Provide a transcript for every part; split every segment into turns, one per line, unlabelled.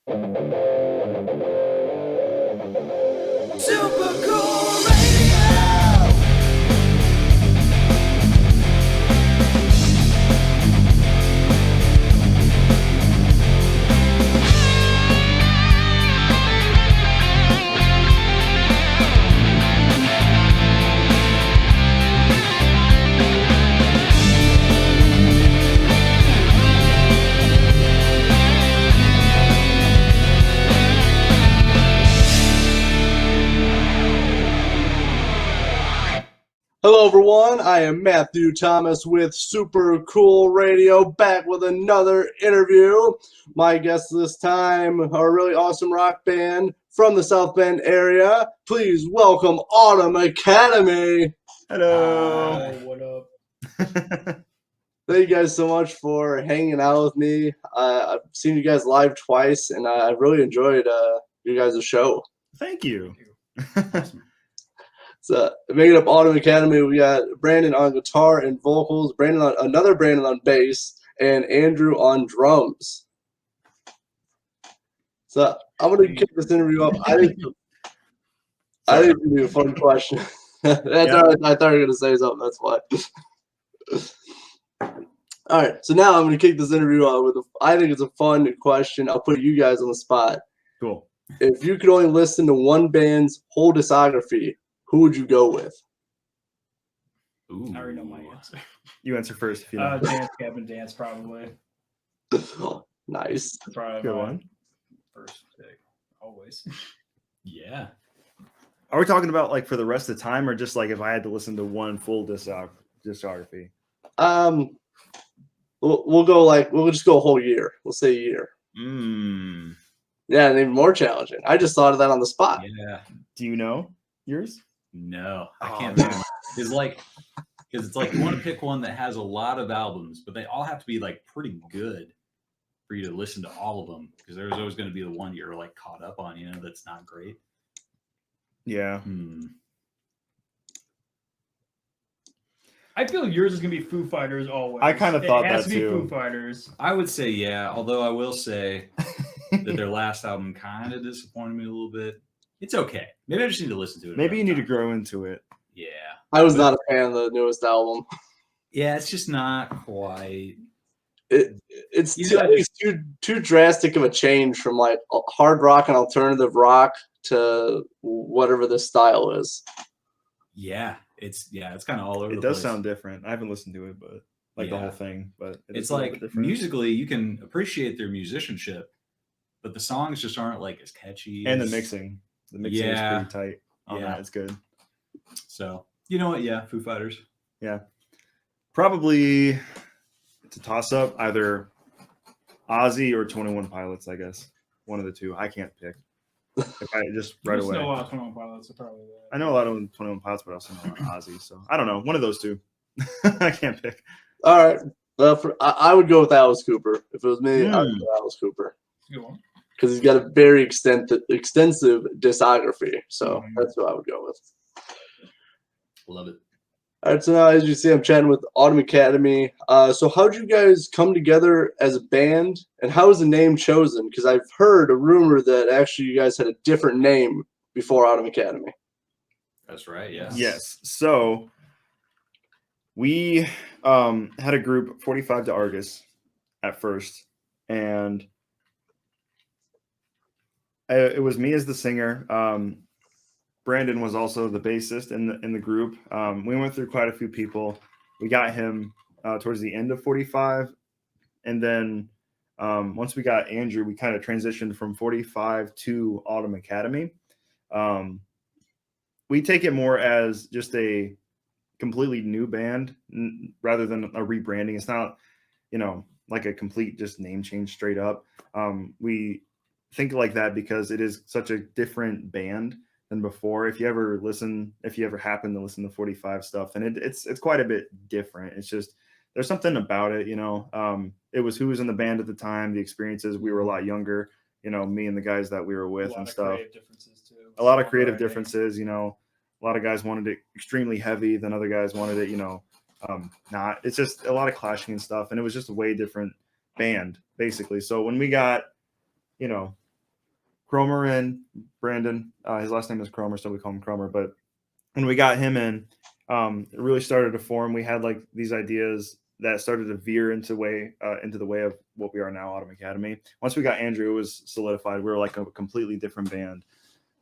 Super cool radio.
Hello everyone, I am Matthew Thomas with Super Cool Radio, back with another interview. My guest this time are a really awesome rock band from the South Bend area. Please welcome Autumn Academy.
Hello.
Hi, what up?
Thank you guys so much for hanging out with me. I've seen you guys live twice, and I really enjoyed you guys' show.
Thank you.
Awesome.
So, making up Autumn Academy, we got Brandon on guitar and vocals, Brandon on bass, and Andrew on drums. So I'm gonna kick this interview up. I think it's gonna be a fun question. I thought you were gonna say something. That's why. All right, so now I'm gonna kick this interview out with. I think it's a fun question. I'll put you guys on the spot.
Cool.
If you could only listen to one band's whole discography, who would you go with?
Ooh.
I already know my answer.
You answer first if you know.
Dance, Gavin, Dance, probably.
Nice.
Probably
Good
my
one.
first pick, always.
Yeah.
Are we talking about like for the rest of the time, or just like if I had to listen to one full discography?
We'll just go a whole year. We'll say a year. Yeah, and even more challenging. I just thought of that on the spot.
Yeah.
Do you know yours?
No, I
Oh,
can't.
man.
Because it's like you want to pick one that has a lot of albums, but they all have to be like pretty good for you to listen to all of them. Because there's always going to be the one you're like caught up on, that's not great.
Yeah.
I feel yours is gonna be Foo Fighters always.
I kinda thought
it has
that
to be
too.
Foo Fighters.
I would say yeah, although I will say that their last album kind of disappointed me a little bit. It's okay. Maybe I just need to listen to it.
Maybe you need to
another time.
grow into it.
Yeah.
I was not a fan of the newest album.
Yeah, it's just not quite.
It's too drastic of a change from like hard rock and alternative rock to whatever this style is.
Yeah, it's kind of all over.
It
the
does
place.
sound different. I haven't listened to it, but like the
Yeah.
whole thing. But
It's like musically, you can appreciate their musicianship, but the songs just aren't like as catchy.
and the
as-
mixing. The mixing
Yeah.
is pretty tight on
Yeah.
that. It's good.
So you know what? Yeah, Foo Fighters.
Yeah. Probably to toss up either Ozzy or 21 Pilots, I guess. One of the two. I can't pick. If I just right
Just
away.
know a lot of 21 Pilots are probably that.
I know a lot of 21 Pilots, but I also know a lot of Ozzy. So I don't know. One of those two. I can't pick.
All right. Well, I would go with Alice Cooper. If it was me, I would go Alice Cooper
Good one.
because he's got a very extensive discography. So that's who I would go with.
Love it.
All right, so now as you see, I'm chatting with Autumn Academy. So how did you guys come together as a band, and how was the name chosen? Because I've heard a rumor that actually you guys had a different name before Autumn Academy.
That's right. Yeah.
Yes. So we had a group, 45 to Argus, at first, and it was me as the singer. Brandon was also the bassist in the group. We went through quite a few people. We got him towards the end of 45, and then once we got Andrew, we kind of transitioned from 45 to Autumn Academy. We take it more as just a completely new band rather than a rebranding. It's not, like a complete just name change straight up. We think like that because it is such a different band than before. If you ever happen to listen to 45 stuff, and it's quite a bit different. It's just, there's something about it, it was who was in the band at the time, the experiences. We were a lot younger, me and the guys that we were with and stuff. A lot of creative differences, a lot of guys wanted it extremely heavy, then other guys wanted it, not. It's just a lot of clashing and stuff, and it was just a way different band, basically. So when we got, Cromer and Brandon. His last name is Cromer, so we call him Cromer. But when we got him in, it really started to form. We had like these ideas that started to veer into the way of what we are now, Autumn Academy. Once we got Andrew, it was solidified. We were like a completely different band.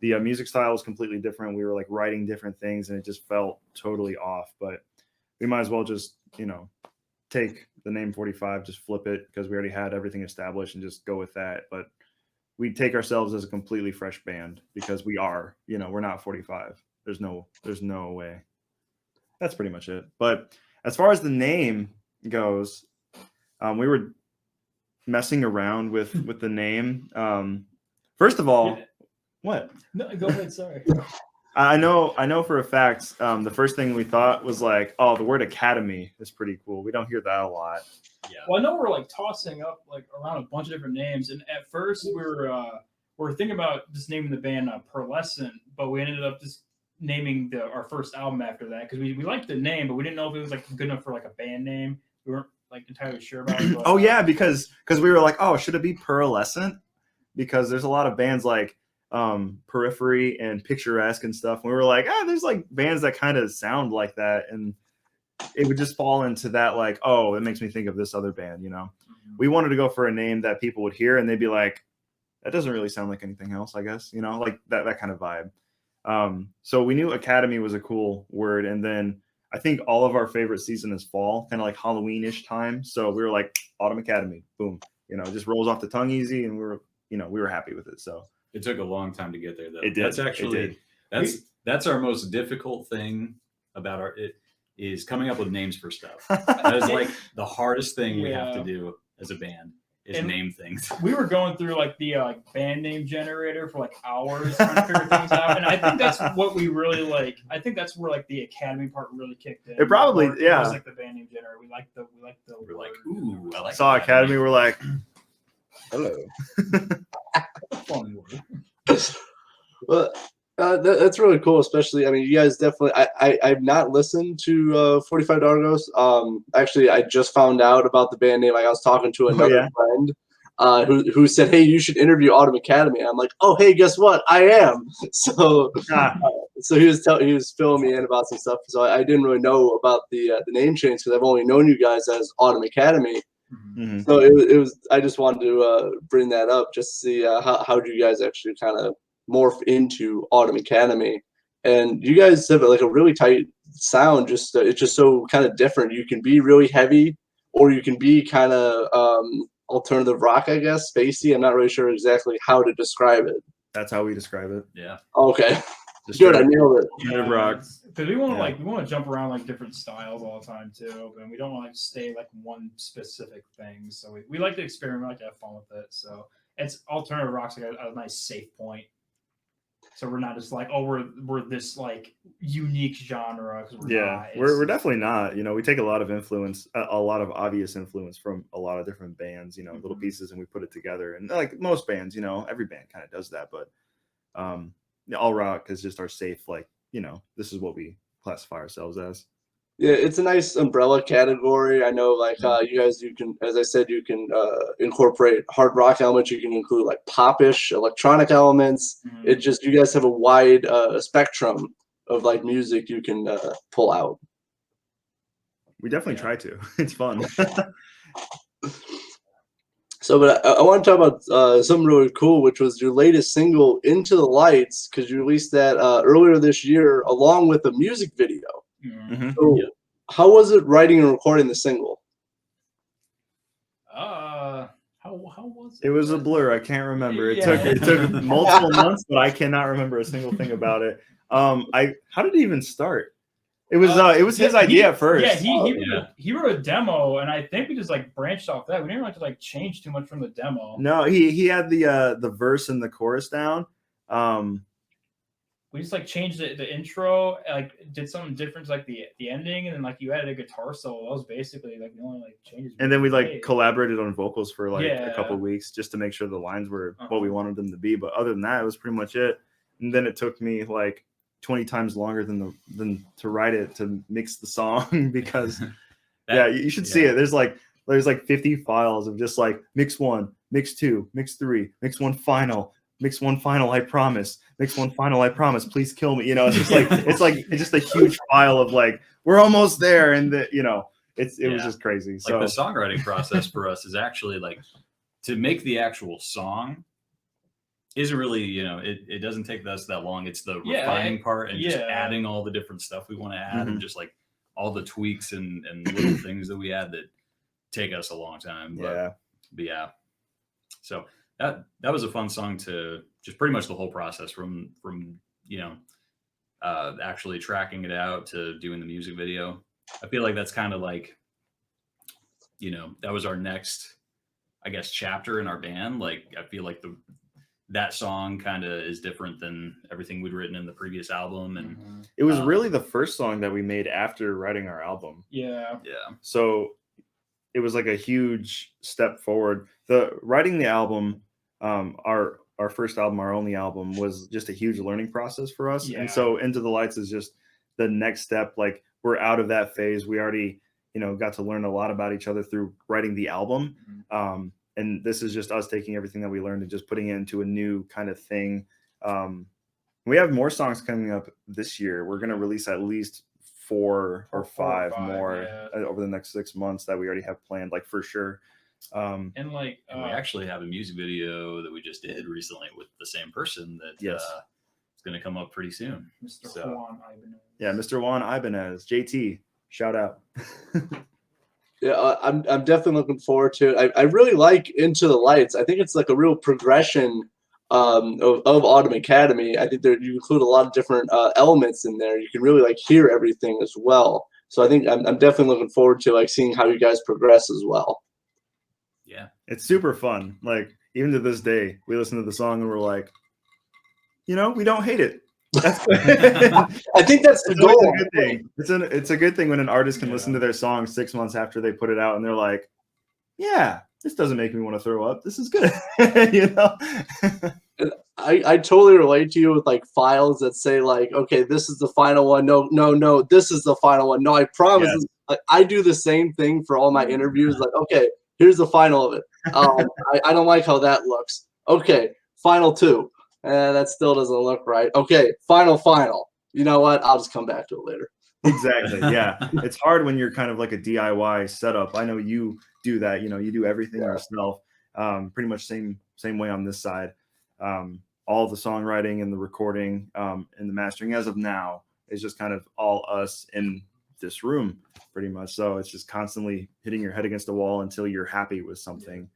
The music style was completely different. We were like writing different things, and it just felt totally off. But we might as well just, take the name 45, just flip it, because we already had everything established, and just go with that. But we take ourselves as a completely fresh band, because we are, we're not 45. There's no way. That's pretty much it. But as far as the name goes, we were messing around with the name. First of all, what?
No, go ahead. Sorry.
I know for a fact, the first thing we thought was like, oh, the word academy is pretty cool. We don't hear that a lot.
Yeah.
Well, I know we're like tossing up like around a bunch of different names, and at first we were thinking about just naming the band Pearlescent, but we ended up just naming our first album after that, because we liked the name, but we didn't know if it was like good enough for like a band name. We weren't like entirely sure about it. But,
oh yeah, because we were like, oh, should it be Pearlescent? Because there's a lot of bands like Periphery and Picturesque and stuff. And we were like, there's like bands that kind of sound like that, and it would just fall into that, like, oh, it makes me think of this other band. We wanted to go for a name that people would hear and they'd be like, that doesn't really sound like anything else, I guess, like that kind of vibe. So we knew academy was a cool word, and then I think all of our favorite season is fall, kind of like Halloween-ish time. So we were like, Autumn Academy, boom, it just rolls off the tongue easy, and we were happy with it. So
It took a long time to get there, though.
It did.
That's actually
It did.
that's our most difficult thing about it is coming up with names for stuff. That is like the hardest thing we have to do as a band is name things.
We were going through like the band name generator for like hours trying to figure things out, and I think that's what we really like. I think that's where like the academy part really kicked in.
It probably,
It
yeah.
was like the band name generator. We like the.
We're like, ooh, I like
saw academy. We're like,
Hello.
Funny word.
Well, that's really cool. Especially, I mean, you guys definitely. I've not listened to 45 Dargos. Actually, I just found out about the band name. Like, I was talking to another friend, who said, "Hey, you should interview Autumn Academy." And I'm like, "Oh, hey, guess what? I am." So, so he was filling me in about some stuff. So I didn't really know about the name change, because I've only known you guys as Autumn Academy.
mm-hmm.
So it was. I just wanted to bring that up, just to see how do you guys actually kind of morph into Autumn Academy. And you guys have like a really tight sound. Just it's just so kind of different. You can be really heavy, or you can be kind of alternative rock, I guess, spacey. I'm not really sure exactly how to describe it.
That's how we describe it.
Yeah.
Okay.
Just
Good. I nailed it.
alternative rock.
Because we want to jump around like different styles all the time too, and we don't want to stay like one specific thing. So we like to experiment, we like to have fun with it. So it's alternative rock's like a nice safe point. So we're not just like, oh, we're this like unique genre, because
we're definitely not. We take a lot of influence, a lot of obvious influence from a lot of different bands, little pieces, and we put it together. And like most bands, every band kind of does that. But all rock is just our safe, like, this is what we classify ourselves as.
Yeah, it's a nice umbrella category. I know, like, you guys, you can, as I said, you can incorporate hard rock elements. You can include like popish electronic elements.
Mm-hmm.
It just, you guys have a wide spectrum of like music you can pull out.
We definitely try to. It's fun.
So, but I want to talk about something really cool, which was your latest single, "Into the Lights," because you released that earlier this year, along with a music video.
Mm-hmm.
So, how was it writing and recording the single?
How was it?
It was a blur. I can't remember. It
Yeah.
took multiple months, but I cannot remember a single thing about it. How did it even start? It was his idea at first.
Yeah, he wrote a demo, and I think we just like branched off that. We didn't have to like change too much from the demo.
No, he had the verse and the chorus down.
We just like changed the intro, like did something different, like the ending, and then like you added a guitar solo. That was basically like the only like changes.
And then we like
made.
collaborated on vocals for like a couple
Yeah.
weeks just to make sure the lines were what we wanted them to be. But other than that, it was pretty much it. And then it took me like 20 times longer than to write it, to mix the song, because you should see it. There's like 50 files of just like mix 1, mix 2, mix 3, mix 1 final, mix one final, I promise. Mix one final, I promise. Please kill me. You know, it's just like it's just a huge file of like we're almost there, and it was just crazy.
Like
So
the songwriting process for us is actually like to make the actual song isn't really, it doesn't take us that long. It's the refining part and just adding all the different stuff we want to add and just like all the tweaks and little things that we add that take us a long time. But yeah. So that was a fun song to just pretty much the whole process from actually tracking it out to doing the music video. I feel like that's kind of like, that was our next, I guess, chapter in our band. Like, I feel like that song kind of is different than everything we'd written in the previous album. And
it was really the first song that we made after writing our album.
Yeah.
So it was like a huge step forward. Writing the album, our first album, our only album, was just a huge learning process for us.
Yeah.
And so Into the Lights is just the next step. Like, we're out of that phase. We already, got to learn a lot about each other through writing the album. And this is just us taking everything that we learned and just putting it into a new kind of thing. We have more songs coming up this year. We're going to release at least 4 or 5 more over the next 6 months that we already have planned, like for sure.
And
we actually have a music video that we just did recently with the same person that is going to come up pretty soon.
Mr. Juan Ibanez.
Yeah, Mr. Juan Ibanez, JT, shout out.
Yeah, I'm definitely looking forward to it. I really like Into the Lights. I think it's like a real progression of Autumn Academy. I think you include a lot of different elements in there. You can really like hear everything as well. So I think I'm definitely looking forward to like seeing how you guys progress as well.
Yeah,
it's super fun. Like, even to this day, we listen to the song and we're like, we don't hate it.
I think that's the goal.
A good thing. It's a good thing when an artist can listen to their song 6 months after they put it out and they're like, yeah, this doesn't make me want to throw up. This is good.
I totally relate to you with like files that say like, okay, this is the final one. No, this is the final one. No, I promise.
Yes.
Like, I do the same thing for all my interviews. Like, okay, here's the final of it. I don't like how that looks. Okay, final 2. That still doesn't look right. Okay, final. You know what? I'll just come back to it later.
Exactly. Yeah. It's hard when you're kind of like a DIY setup. I know you do that. You do everything yourself. Pretty much same way on this side. All the songwriting and the recording and the mastering as of now is just kind of all us in this room, pretty much. So it's just constantly hitting your head against the wall until you're happy with something,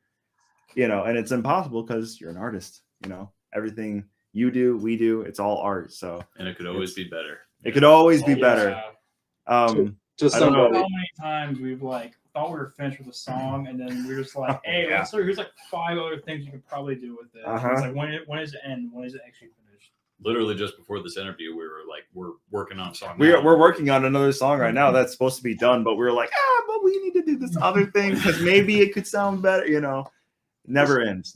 and it's impossible because you're an artist, everything you do, we do, it's all art. So,
and it could always be better.
It could always be better.
Just
I don't know
somebody.
how many times we've like thought we were finished with a song, and then we're just like, "Hey, here's like 5 other things you could probably do with it." It's like, when is it end? When is it actually finished?
Literally just before this interview, we were like, we're working on a song.
We're working on another song right now that's supposed to be done, but we were like, but we need to do this other thing because maybe it could sound better. Never ends.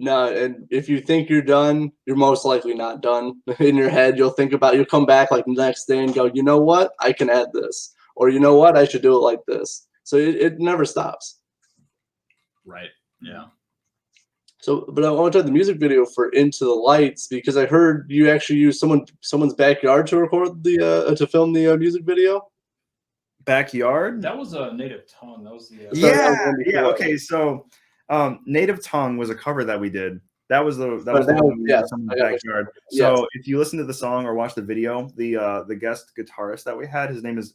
No, and if you think you're done, you're most likely not done. In your head, you'll come back like the next day and go, you know what? I can add this. Or you know what? I should do it like this. So it never stops.
Right. Yeah.
So, but I want to talk the music video for Into the Lights because I heard you actually used someone's backyard to record to film the music video.
Backyard?
That was a Native Tongue. That was the
yeah. Okay, so Native Tongue was a cover that we did. That was the backyard. So if you listen to the song or watch the video, the guest guitarist that we had, his name is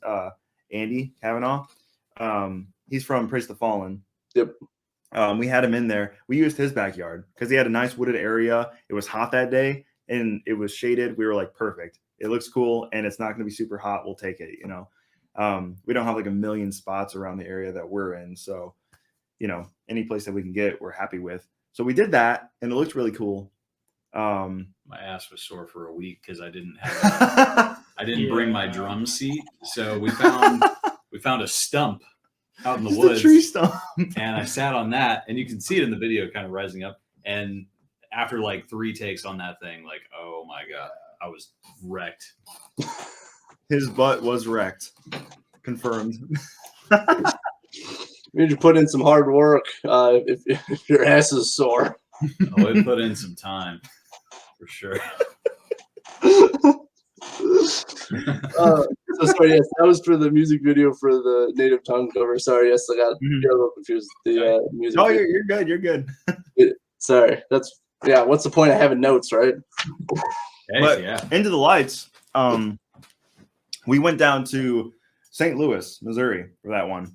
Andy Kavanaugh. He's from Praise the Fallen.
Yep.
We had him in there. We used his backyard because he had a nice wooded area. It was hot that day and it was shaded. We were like, perfect. It looks cool and it's not going to be super hot. We'll take it. We don't have like a million spots around the area that we're in. So, any place that we can get, we're happy with. So we did that and it looked really cool.
My ass was sore for a week because I didn't have I didn't bring my drum seat. So we found a stump out in the woods,
a tree stump.
And I sat on that, and you can see it in the video kind of rising up. And after like 3 takes on that thing, like, oh my God, I was wrecked.
His butt was wrecked. Confirmed.
You need to put in some hard work if your ass is sore.
Oh, we put in some time for sure.
So sorry, yes, that was for the music video for the native tongue cover. Sorry, yes, I got a little confused. The music.
Oh,
video.
you're good. You're good.
Sorry, that's what's the point of having notes, right?
Hey,
But
yeah.
Into the Lights, we went down to St. Louis, Missouri for that one.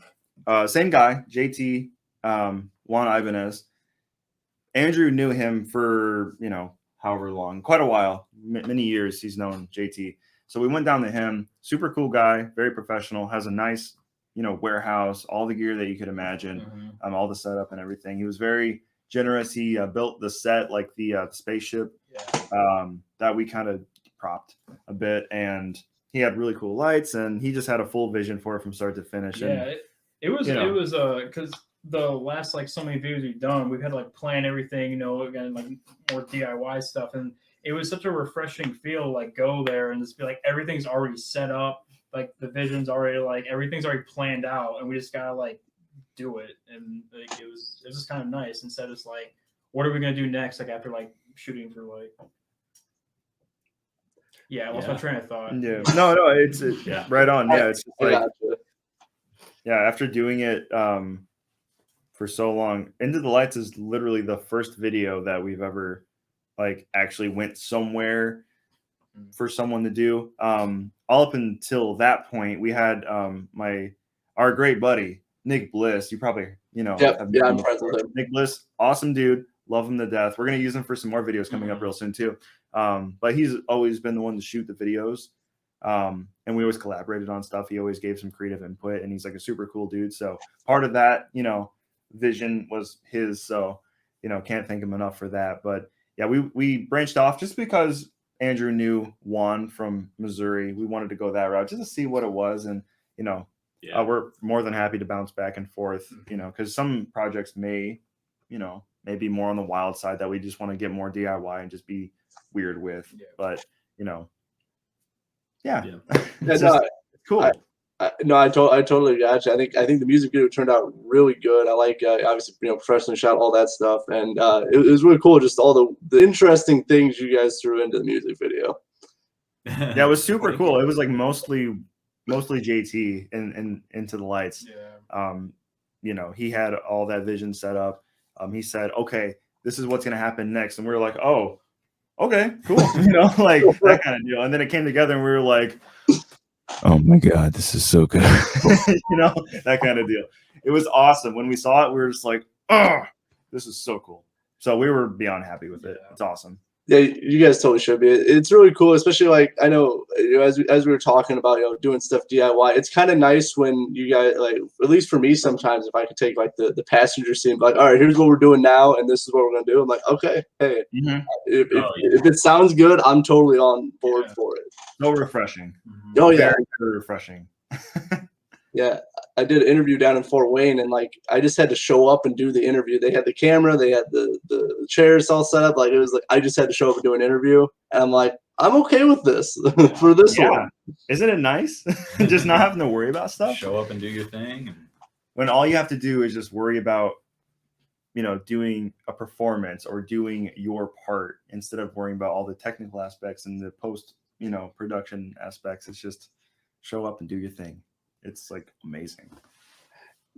Same guy, JT Juan Ibanez. Andrew knew him for, however long, quite a while, many years he's known JT. So we went down to him. Super cool guy, very professional, has a nice, warehouse, all the gear that you could imagine, all the setup and everything. He was very generous. He built the set, like the spaceship that we kind of propped a bit, and he had really cool lights, and he just had a full vision for it from start to finish.
Yeah,
And,
it was because the last so many videos we've done, we've had to plan everything, again, more DIY stuff, and it was such a refreshing feel, go there and just be everything's already set up, the vision's already everything's already planned out, and we just gotta do it, and it was just kind of nice instead of what are we gonna do next, after shooting for I lost my train of thought.
Yeah, no, it's right on. Yeah, it's just after doing it for so long, Into the Lights is literally the first video that we've ever actually went somewhere for someone to do. All up until that point, we had our great buddy Nick Bliss. You probably
Yep. Yeah, I'm friends with him.
Nick Bliss, awesome dude, love him to death. We're gonna use him for some more videos coming up real soon too. But he's always been the one to shoot the videos. And we always collaborated on stuff. He always gave some creative input, and he's a super cool dude. So part of that, vision was his. So, can't thank him enough for that. But yeah, we branched off just because Andrew knew Juan from Missouri. We wanted to go that route just to see what it was. And, we're more than happy to bounce back and forth, because some projects may be more on the wild side that we just want to get more DIY and just be weird with.
Yeah.
But,
It's
cool.
I totally got you. I think the music video turned out really good. I like obviously professionally shot, all that stuff, and it was really cool. Just all the interesting things you guys threw into the music video.
Yeah, it was super cool. It was mostly JT and Into the Lights.
Yeah.
He had all that vision set up. He said, "Okay, this is what's gonna happen next," and we were like, "Oh, okay, cool," that kind of deal. And then it came together, and we were like, "Oh my god, this is so good," that kind of deal. It was awesome. When we saw it, we were just like, "Oh, this is so cool." So we were beyond happy with it. It's awesome.
Yeah, you guys totally should be. It's really cool, especially I know as we were talking about doing stuff DIY. It's kind of nice when you guys at least for me sometimes, if I could take the passenger seat and be all right, here's what we're doing now, and this is what we're gonna do. I'm like, okay, hey, if it sounds good, I'm totally on board for it.
So refreshing.
Oh yeah,
very refreshing.
Yeah, I did an interview down in Fort Wayne, and I just had to show up and do the interview. They had the camera, they had the chairs all set up. It was I just had to show up and do an interview, and I'm like, I'm okay with this for this one.
Isn't it nice? Just not having to worry about stuff.
Show up and do your thing.
When all you have to do is just worry about, doing a performance or doing your part instead of worrying about all the technical aspects and the post, production aspects. It's just show up and do your thing. It's amazing.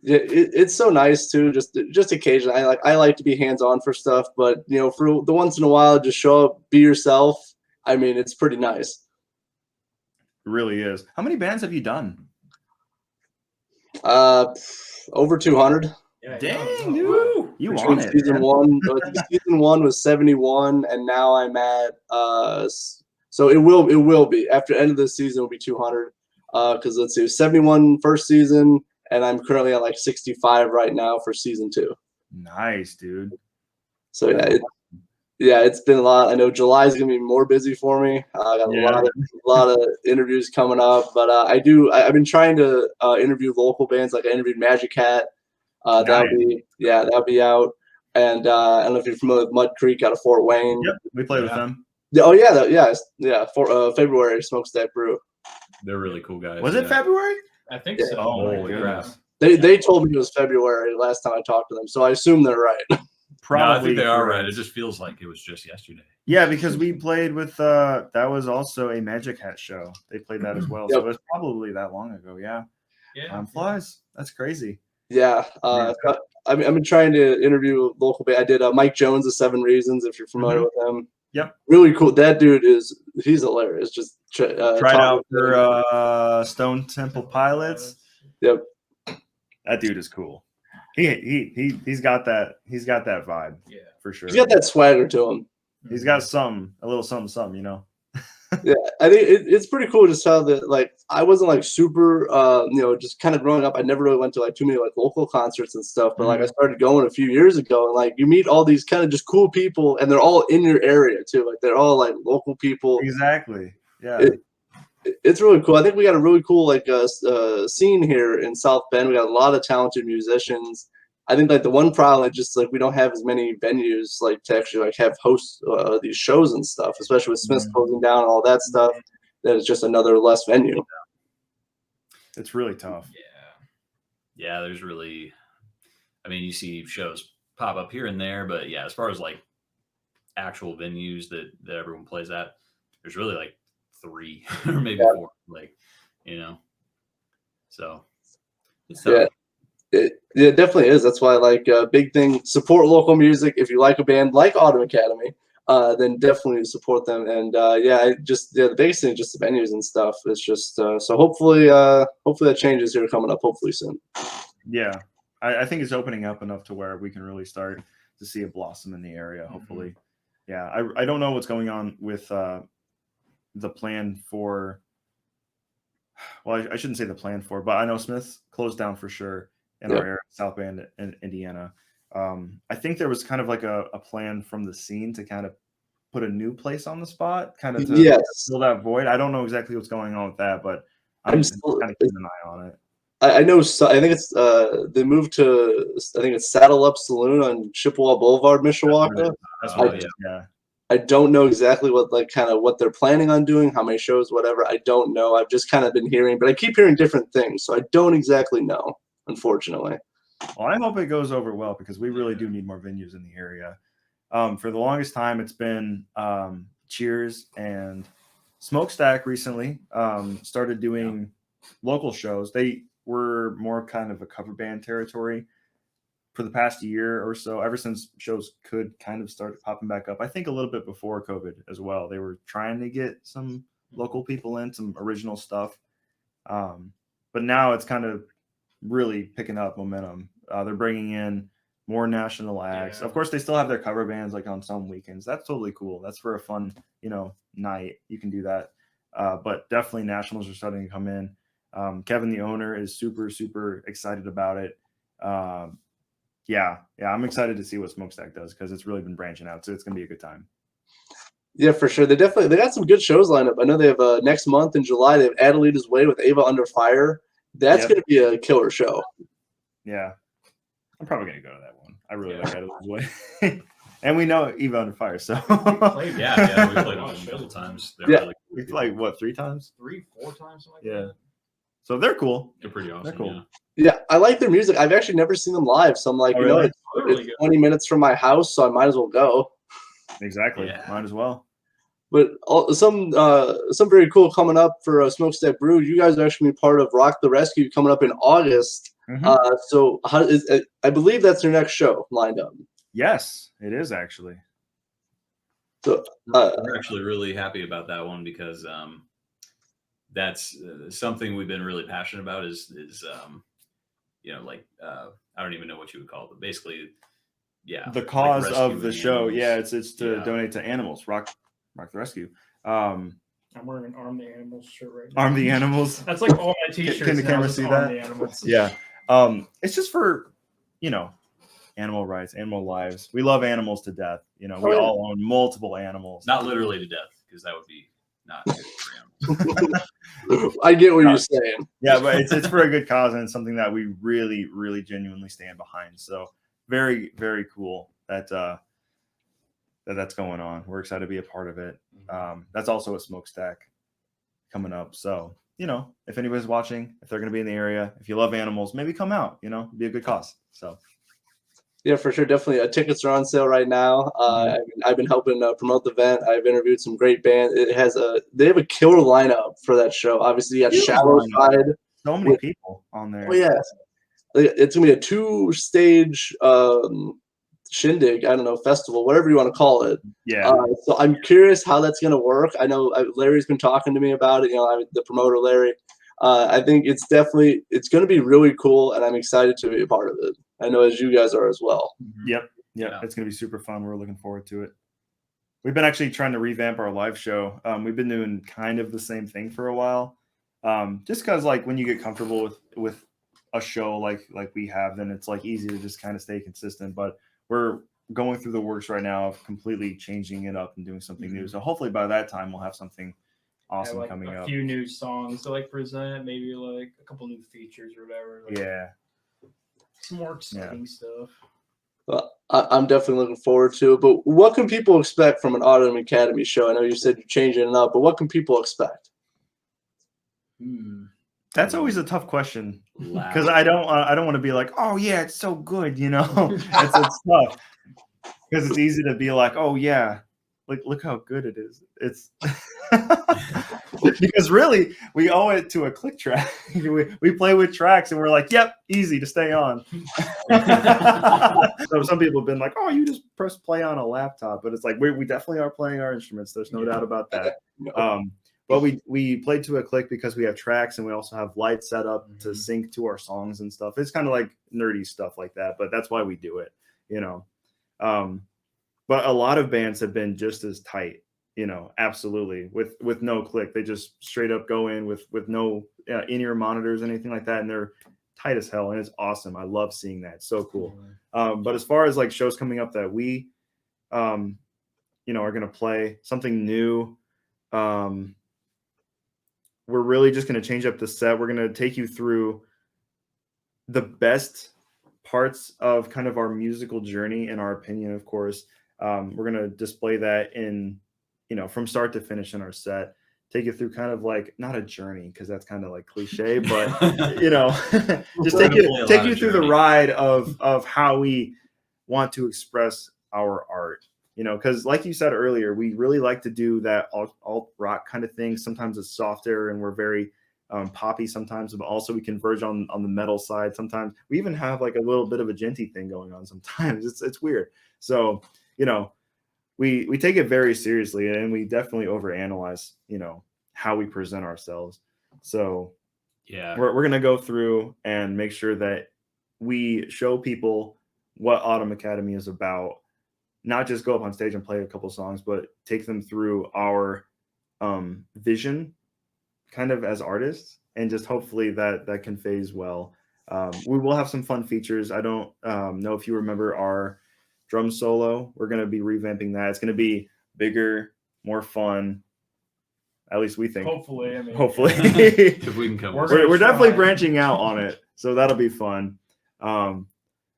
Yeah, it's so nice too. Just occasionally, I like to be hands on for stuff, but for the once in a while, just show up, be yourself. I mean, it's pretty nice.
It really is. How many bands have you done?
Over 200.
Yeah,
Dang, dude, you
Between
on it?
season
Man.
one, season one was 71, and now I'm at so it will be after the end of this season will be 200. Because let's see, 71 first season, and I'm currently at 65 right now for season 2.
Nice, dude.
So it's been a lot. I know July is gonna be more busy for me. I got a lot of interviews coming up, but I've been trying to interview local bands. I interviewed Magic Hat.
Nice.
That'll be out. And I don't know if you're familiar with Mud Creek out of Fort Wayne.
Yep, we played with them.
Oh yeah. For February Smokestack Brew.
They're really cool guys.
Was it February?
I think
Yeah.
so.
Oh my
Holy
goodness.
crap.
They told me it was February last time I talked to them, so I assume they're right.
probably
No, I think they are
correct.
right. It just feels like it was just yesterday.
Yeah, because we played with that was also a Magic Hat show. They played that as well. So
Yep.
it was probably that long ago. Yeah.
Yeah.
Time flies. That's crazy.
Yeah, I've been trying to interview local band. I did Mike Jones of 7 Reasons, if you're familiar with him.
Yep.
Really cool. That dude he's hilarious. Just
Tried
talk
out
with him.
for Stone Temple Pilots.
Yep.
That dude is cool. He's got that vibe.
Yeah.
For sure.
He's got that swagger to him.
He's got a little something, you know.
Yeah, I think it's pretty cool just how that, like, I wasn't like super just kind of growing up. I never really went to like too many like local concerts and stuff, but like I started going a few years ago, and like you meet all these kind of just cool people, and they're all in your area too. Like they're all like local people.
Exactly. Yeah.
It's really cool. I think we got a really cool like scene here in South Bend. We got a lot of talented musicians. I think like the one problem is just like we don't have as many venues like to actually like have host these shows and stuff, especially with Smith's closing down and all that stuff. That it's just another less venue.
It's really tough.
Yeah, there's really, I mean, you see shows pop up here and there, but yeah, as far as like actual venues that everyone plays at, there's really like 3 or maybe 4, like, you know. So it's tough.
It definitely is. That's why, like, big thing, support local music. If you like a band like Autumn Academy, then definitely support them. And the biggest thing is just the venues and stuff. It's just so hopefully that changes here coming up. Hopefully soon.
Yeah, I think it's opening up enough to where we can really start to see a blossom in the area. Hopefully, yeah. I don't know what's going on with the plan for. Well, I shouldn't say the plan for, but I know Smith closed down for sure in our area, South Bend in Indiana. I think there was kind of like a plan from the scene to kind of put a new place on the spot, kind of to fill that void. I don't know exactly what's going on with that, but I'm still kind of keeping an eye on it.
I know. So I think it's they moved to. I think it's Saddle Up Saloon on Chippewa Boulevard, Mishawaka.
That's what it is. Yeah.
I don't know exactly what they're planning on doing, how many shows, whatever. I don't know. I've just kind of been hearing, but I keep hearing different things, so I don't exactly know, unfortunately.
Well, I hope it goes over well because we really do need more venues in the area. For the longest time, it's been Cheers and Smokestack recently started doing local shows. They were more kind of a cover band territory for the past year or so, ever since shows could kind of start popping back up. I think a little bit before COVID as well. They were trying to get some local people in, some original stuff. But now it's kind of really picking up momentum. They're bringing in more national acts. Of course, they still have their cover bands like on some weekends. That's totally cool. That's for a fun, night. You can do that. But definitely nationals are starting to come in. Kevin, the owner, is super, super excited about it. I'm excited to see what Smokestack does because it's really been branching out. So it's going to be a good time.
Yeah, for sure. They got some good shows lined up. I know they have next month in July, they have Adelita's Way with Ava Under Fire. That's going to be a killer show.
Yeah. I'm probably going to go to that one. I really like Adelita's Way. And we know Eva Under Fire, so.
We played them a couple times.
We played, what, 3 times?
3, 4 times, something like that.
So they're cool.
They're pretty awesome.
They're cool.
Yeah, I like their music. I've actually never seen them live, so I'm like, it's
really good.
20 minutes from my house, so I might as well go.
Exactly.
Yeah.
Might as well.
But some very cool coming up for Smokestack Brew. You guys are actually part of Rock the Rescue coming up in August. So I believe that's their next show lined up.
Yes, it is actually.
So
we're actually really happy about that one because that's something we've been really passionate about is I don't even know what you would call it, but basically,
the cause
like
of the show.
animals.
Yeah, it's to donate to animals. Rock the Rescue.
I'm wearing an Arm the Animals shirt right now.
Arm the Animals.
That's like all my t-shirts.
Can the camera
now,
see
Arm
that?
the Animals.
Yeah. It's just for, animal rights, animal lives. We love animals to death. We all own multiple animals.
Not literally to death, because that would be not good for animals.
I get what you're saying.
Yeah, but it's for a good cause and it's something that we really, really genuinely stand behind. So very, very cool that that's going on. We're excited to be a part of it. That's also a Smokestack coming up. So, if anybody's watching, if they're going to be in the area, if you love animals, maybe come out, be a good cause. So
Yeah, for sure. Definitely. Tickets are on sale right now. I've been helping promote the event. I've interviewed some great bands. They have a killer lineup for that show. Obviously, you got
Killer
Shallow
lineup.
Side.
So many people on there.
Oh yeah, it's gonna be a 2-stage shindig. I don't know, festival, whatever you want to call it.
Yeah.
So I'm curious how that's gonna work. I know Larry's been talking to me about it. The promoter Larry. I think it's going to be really cool, and I'm excited to be a part of it. I know as you guys are as well.
Yep.
Yeah.
It's going to be super fun. We're looking forward to it. We've been actually trying to revamp our live show. We've been doing kind of the same thing for a while. Just because like when you get comfortable with a show like we have, then it's like easy to just kind of stay consistent. But we're going through the works right now of completely changing it up and doing something new. So hopefully by that time we'll have something awesome
like
coming
a
up.
few new songs to like present, maybe like a couple new features or whatever. Like
Yeah.
some more exciting stuff.
Well, I'm definitely looking forward to it. But what can people expect from an Autumn Academy show? I know you said you're changing it up, but what can people expect?
That's always a tough question because
Loud.
I don't want to be like, oh yeah, it's so good, it's tough because it's easy to be like, oh yeah, like look how good it is. It's because really we owe it to a click track. we play with tracks and we're like, yep, easy to stay on. So some people have been like, oh, you just press play on a laptop, but it's like we definitely are playing our instruments. There's no doubt about that. But we played to a click because we have tracks and we also have lights set up to sync to our songs and stuff. It's kind of like nerdy stuff like that, but that's why we do it, But a lot of bands have been just as tight, absolutely with no click. They just straight up go in with no in-ear monitors, anything like that, and they're tight as hell, and it's awesome. I love seeing that. It's so cool. But as far as like shows coming up that we, are going to play something new. We're really just going to change up the set. We're going to take you through the best parts of kind of our musical journey, in our opinion, of course. We're going to display that in, from start to finish in our set, take you through kind of like, not a journey, because that's kind of like cliche, but, just take you through the ride of how we want to express our art. Because like you said earlier, we really like to do that alt rock kind of thing. Sometimes it's softer and we're very poppy sometimes, but also we converge on the metal side. Sometimes we even have like a little bit of a djenty thing going on sometimes. It's weird. So, we take it very seriously, and we definitely overanalyze, how we present ourselves. So
yeah,
we're going to go through and make sure that we show people what Autumn Academy is about. Not just go up on stage and play a couple songs, but take them through our vision kind of as artists, and just hopefully that conveys well. We will have some fun features. I don't know if you remember our drum solo. We're going to be revamping that. It's going to be bigger, more fun. At least we think.
Hopefully.
If we can come.
We're definitely branching out on it. So that'll be fun.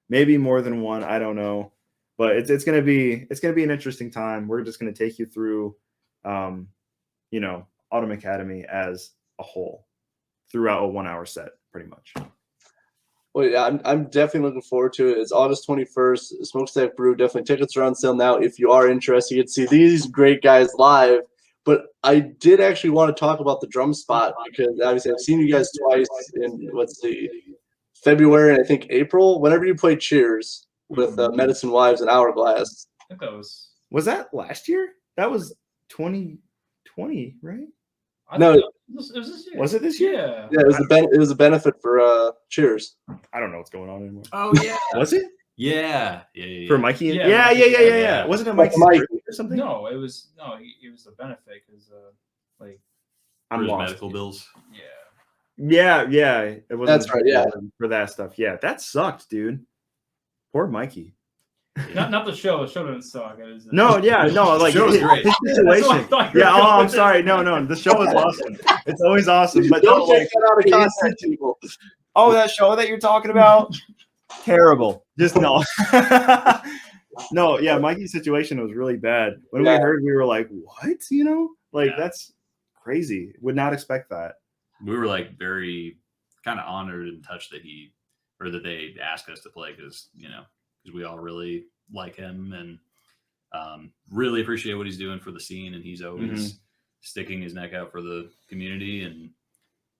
Maybe more than one. I don't know. But it's gonna be an interesting time. We're just gonna take you through, Autumn Academy as a whole throughout a 1-hour set, pretty much.
Well, yeah, I'm definitely looking forward to it. It's August 21st. Smokestack Brew. Definitely tickets are on sale now. If you are interested, you can see these great guys live. But I did actually want to talk about the drum spot, because obviously I've seen you guys twice in February and I think April. Whenever you play Cheers with Medicine Wives and Hourglass.
I think that was
that last year? That was 2020, right?
No,
it was this year.
Was it this year?
Yeah.
Yeah, it was a benefit for Cheers.
I don't know what's going on anymore.
Oh yeah.
Was it?
Yeah.
For Mikey?
Yeah.
Yeah. Wasn't it Mikey's
Mike.
birthday or something?
No, it was a benefit because
I'm
For his
lost.
medical bills.
Yeah. It wasn't.
That's right, yeah.
For that stuff. Yeah, that sucked, dude. Poor Mikey.
Not the show. The show didn't suck. It was
No, like
show was great.
his
That's what I
situation.
thought you were
Yeah,
going
I'm
with.
sorry. No, the show is awesome. It's always awesome, but
Don't
no,
take that out of context, people.
oh, that show that you're talking about, terrible. Just no. No, yeah, Mikey's situation was really bad. When we heard, we were like, "What?" That's crazy. Would not expect that.
We were like very kind of honored and touched that they asked us to play, because because we all really like him and really appreciate what he's doing for the scene, and he's always sticking his neck out for the community. And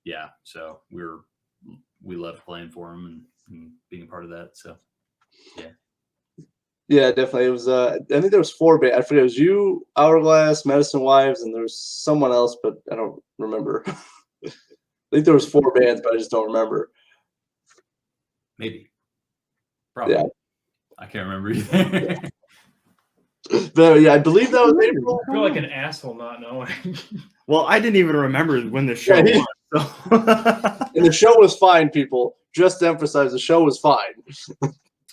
yeah, so we loved playing for him and being a part of that. So
Yeah, definitely. It was I think there was 4 bands. I forget, it was you, Hourglass, Medicine Wives, and there was someone else, but I don't remember. I think there was 4 bands, but I just don't remember.
maybe, probably.
Yeah.
I can't remember either.
But yeah, I believe that was April.
I feel like an asshole not knowing.
Well, I didn't even remember when the show
Yeah,
was. So.
And the show was fine, people. Just to emphasize, the show was fine.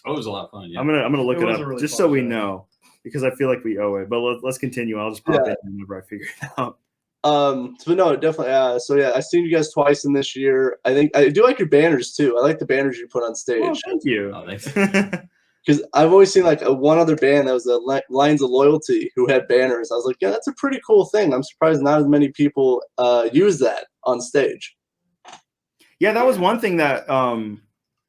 Oh, it was a lot of fun. Yeah.
I'm gonna look
It
it
was
up
a really
just
fun
so we
show.
know, because I feel like we owe it. But let's continue. I'll just pop in whenever I figure it out.
But no, definitely. So yeah, I've seen you guys twice in this year. I think I do like your banners too. I like the banners you put on
Oh,
stage.
thank you.
Oh, thanks.
Because I've always seen like one other band that was Lines of Loyalty who had banners. I was like, yeah, that's a pretty cool thing. I'm surprised not as many people use that on stage.
Yeah, that was one thing that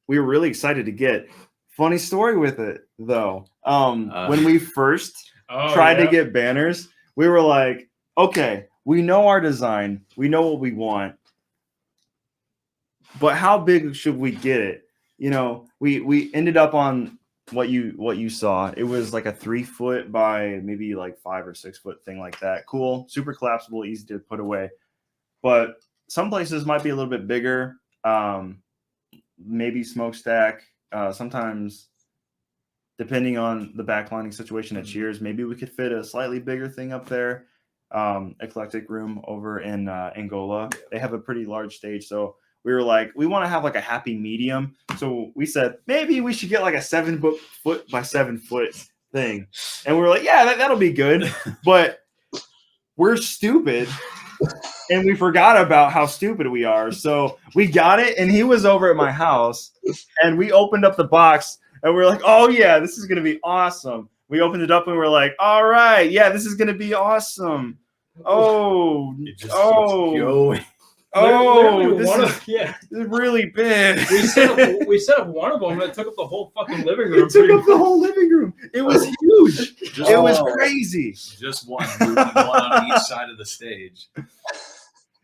we were really excited to get. Funny story with it though. When we first tried to get banners, we were like, okay, we know our design, we know what we want, but how big should we get it? You know, we ended up on what you saw. It was like a 3 foot by maybe like 5 or 6 foot thing like that. Cool, super collapsible, easy to put away. But some places might be a little bit bigger. Maybe smokestack. Sometimes, depending on the backlining situation at Cheers, maybe we could fit a slightly bigger thing up there. Eclectic Room over in Angola, they have a pretty large stage, so we were like, we want to have like a happy medium. So we said maybe we should get like a 7 foot by 7 foot thing, and we were like, yeah, that'll be good. But we're stupid. And we forgot about how stupid we are. So we got it, and he was over at my house, and we opened up the box, and we are like, oh, yeah, this is going to be awesome. We opened it up, and we were like, all right, yeah, this is going to be awesome. Oh,
It just keeps going.
this is really big.
We set up one of them that took up the whole fucking living room.
It took up the whole living room. It was huge. It was crazy.
Just one on each side of the stage.